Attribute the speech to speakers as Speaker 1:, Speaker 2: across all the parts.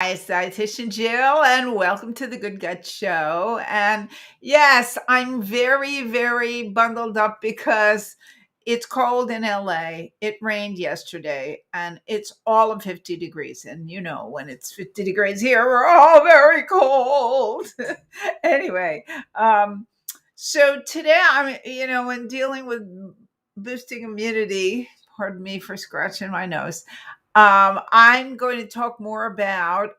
Speaker 1: Hi, it's Dietitian Jill, and welcome to the Good Gut Show. And yes, I'm very, very bundled up because it's cold in LA. It rained yesterday, and it's all of 50 degrees. And when it's 50 degrees here, we're all very cold. Anyway, um, so today when dealing with boosting immunity, pardon me for scratching my nose. I'm going to talk more about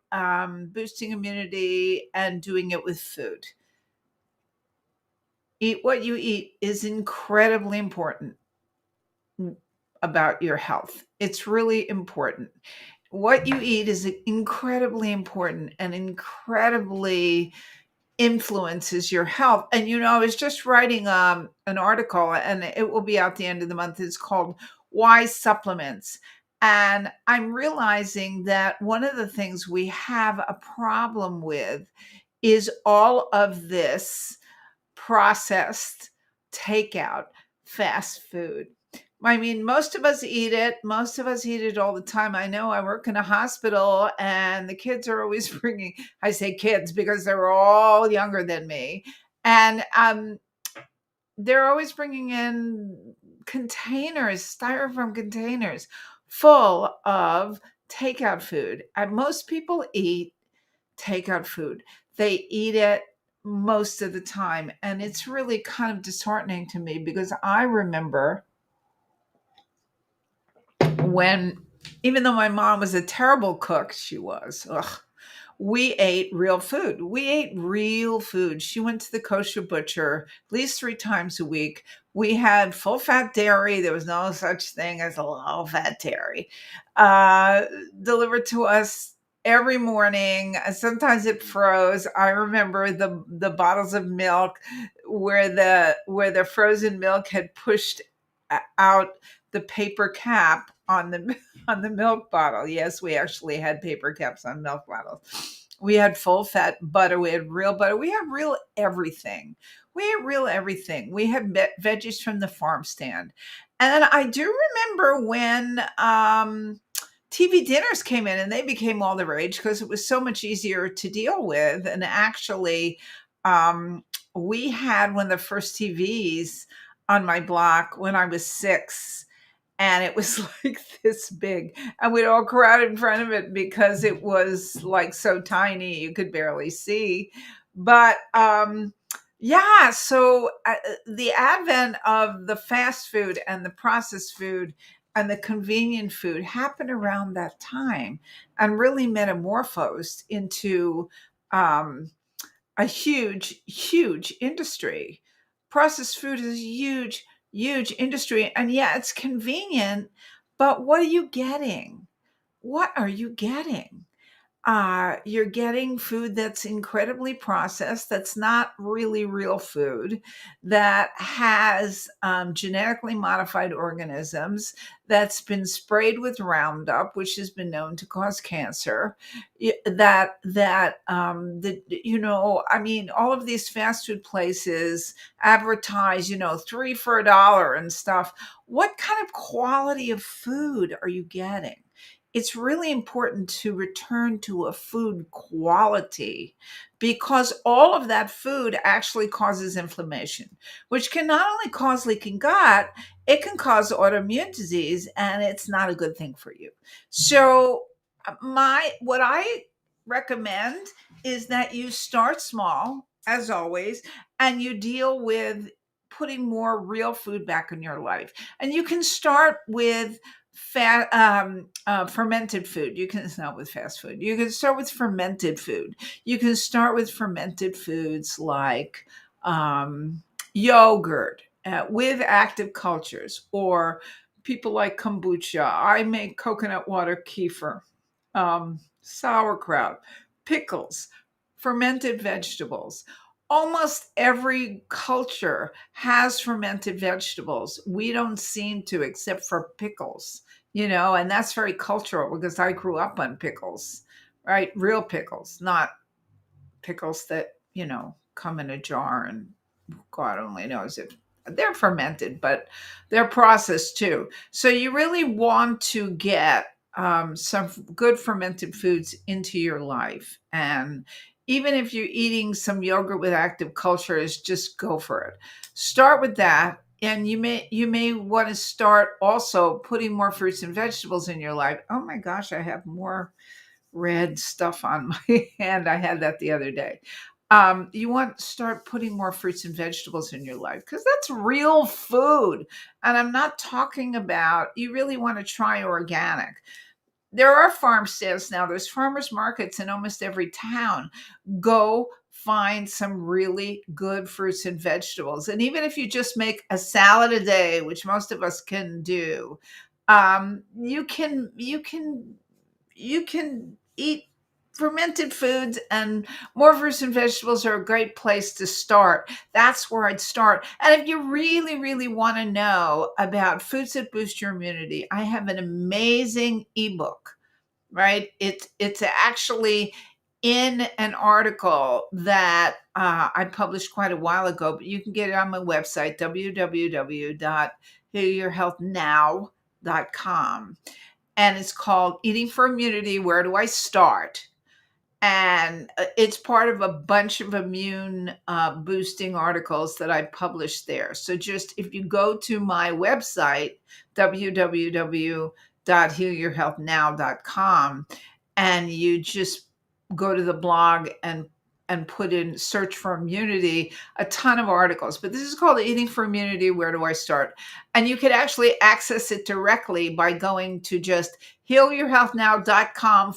Speaker 1: boosting immunity and doing it with food. Eat what you eat is incredibly important about your health. It's really important. What you eat is incredibly important and incredibly influences your health. And I was just writing an article, and it will be out the end of the month. It's called Why Supplements. And I'm realizing that one of the things we have a problem with is all of this processed takeout fast food. I mean, most of us eat it. Most of us eat it all the time. I know I work in a hospital, and the kids are always bringing, I say kids because they're all younger than me. And they're always bringing in containers, styrofoam containers full of takeout food. And most people eat takeout food. They eat it most of the time. And it's really kind of disheartening to me because I remember when, even though my mom was a terrible cook, she was, we ate real food. We ate real food. She went to the kosher butcher at least 3 times a week. We had full fat dairy. There was no such thing as a low fat dairy uh, delivered to us every morning. Sometimes it froze. I remember the bottles of milk where the frozen milk had pushed out the paper cap on the on the milk bottle. Yes, we actually had paper caps on milk bottles. We had full fat butter. We had real butter. We had real everything. We had real everything. We had veggies from the farm stand. And I do remember when TV dinners came in, and they became all the rage because it was so much easier to deal with. And actually, we had one of the first TVs on my block when I was 6, and it was like this big, and we'd all crowd in front of it because it was like so tiny you could barely see. But yeah, so the advent of the fast food and the processed food and the convenient food happened around that time and really metamorphosed into um, a huge, huge industry. Processed food is a huge, huge industry. And yeah, it's convenient, but what are you getting? What are you getting? You're getting food that's incredibly processed, that's not really real food, that has genetically modified organisms, that's been sprayed with Roundup, which has been known to cause cancer. I mean, all of these fast food places advertise, 3 for $1 and stuff. What kind of quality of food are you getting? It's really important to return to a food quality because all of that food actually causes inflammation, which can not only cause leaking gut, it can cause autoimmune disease, and it's not a good thing for you. So, my what I recommend is that you start small, as always, and you deal with putting more real food back in your life. And you can start with fermented food. You can Not with fast food. You can start with fermented food. You can start with fermented foods like yogurt with active cultures, or people like kombucha. I make coconut water kefir, sauerkraut, pickles, fermented vegetables. Almost every culture has fermented vegetables. We don't seem to, except for pickles, and that's very cultural because I grew up on pickles, right? Real pickles, not pickles that, come in a jar and God only knows if they're fermented, but they're processed too. So you really want to get some good fermented foods into your life. And even if you're eating some yogurt with active cultures, just go for it. Start with that. And you may want to start also putting more fruits and vegetables in your life. Oh my gosh, I have more red stuff on my hand. I had that the other day. You want to start putting more fruits and vegetables in your life because that's real food. And I'm not talking about, you really want to try organic. There are farm stands now, there's farmers markets in almost every town. Go find some really good fruits and vegetables. And even if you just make a salad a day, which most of us can do, you can eat fermented foods, and more fruits and vegetables are a great place to start. That's where I'd start. And if you really, really want to know about foods that boost your immunity, I have an amazing ebook, right? It's actually in an article that I published quite a while ago, but you can get it on my website, www.healyourhealthnow.com. And it's called Eating for Immunity, Where Do I Start? And it's part of a bunch of immune boosting articles that I published there. So just if you go to my website, www.healyourhealthnow.com, and you just go to the blog and put in search for immunity, a ton of articles. But this is called Eating for Immunity, Where Do I Start? And you could actually access it directly by going to just healyourhealthnow.com/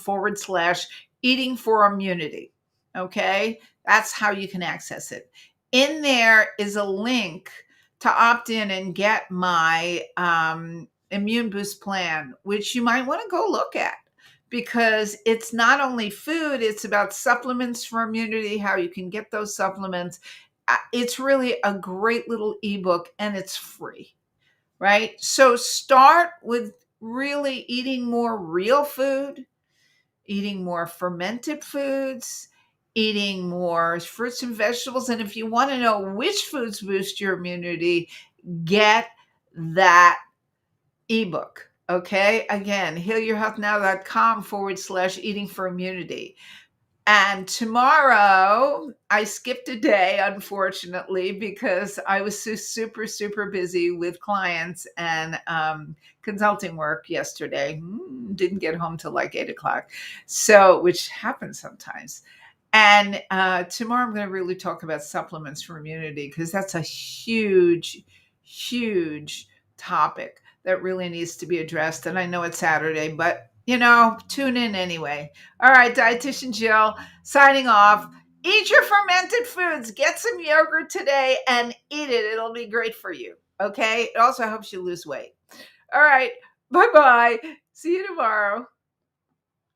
Speaker 1: eating for immunity. Okay. That's how you can access it. In there is a link to opt in and get my immune boost plan, which you might want to go look at because it's not only food, it's about supplements for immunity, how you can get those supplements. It's really a great little ebook and it's free, right? So start with really eating more real food, eating more fermented foods, eating more fruits and vegetables. And if you want to know which foods boost your immunity, get that ebook. Okay. Again, healyourhealthnow.com/ eating for immunity. And tomorrow, I skipped a day, unfortunately, because I was so super, super busy with clients and consulting work yesterday. Didn't get home till like 8 o'clock. So, which happens sometimes. And tomorrow, I'm going to really talk about supplements for immunity because that's a huge, huge topic that really needs to be addressed. And I know it's Saturday, but tune in anyway. All right, Dietitian Jill signing off. Eat your fermented foods. Get some yogurt today and eat it. It'll be great for you. Okay. It also helps you lose weight. All right. Bye bye. See you tomorrow.